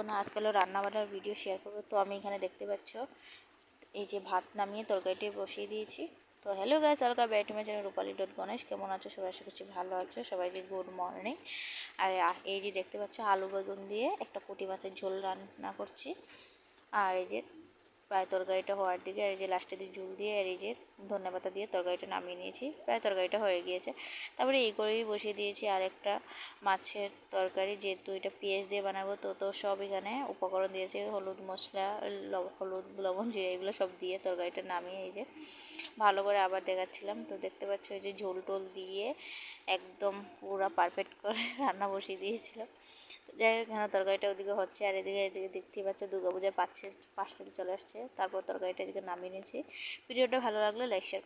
না, আজকালও রান্নাবান্নার video share করবো। তো আমি এখানে দেখতে পাচ্ছ এই যে ভাত নামিয়ে তরকারিটি বসিয়ে দিয়েছি। তো hello guys, welcome back to my channel Rupali Ganesh. কেমন আছো সবাই? আশা করছি ভালো আছো। সবাইকে গুড মর্নিং। আর এই যে দেখতে পাচ্ছ আলু বেগুন দিয়ে একটা পুঁটি মাছের ঝোল রান্না করছি। আর এই যে প্রায় তরকারিটা হওয়ার দিকে, আর এই যে লাস্টের দিকে ঝোল দিয়ে, আর এই যে ধনেপাতা দিয়ে তরকারিটা নামিয়ে নিয়েছি। প্রায় তরকারিটা হয়ে গিয়েছে। তারপরে এই করেই বসিয়ে দিয়েছি আর একটা মাছের তরকারি, যেহেতু এটা পেঁয়াজ দিয়ে বানাবো। তো সব এখানে উপকরণ দিয়েছে, হলুদ মশলা, হলুদ লবণ জিরে এগুলো সব দিয়ে তরকারিটা নামিয়ে এই যে ভালো করে আবার দেখাচ্ছিলাম। তো দেখতে পাচ্ছ এই যে ঝোল টোল দিয়ে একদম পুরো পারফেক্ট করে রান্না বসিয়ে দিয়েছিলাম। যাই হোক, এখানে তরকারিটা ওদিকে হচ্ছে, আর এদিকে দেখতেই পাচ্ছ দুর্গাপূজার পার্সেল চলে আসছে। তারপর তরকারিটা এদিকে নামিয়ে নিয়েছি। ভিডিওটা ভালো লাগলে লাইক শেয়ার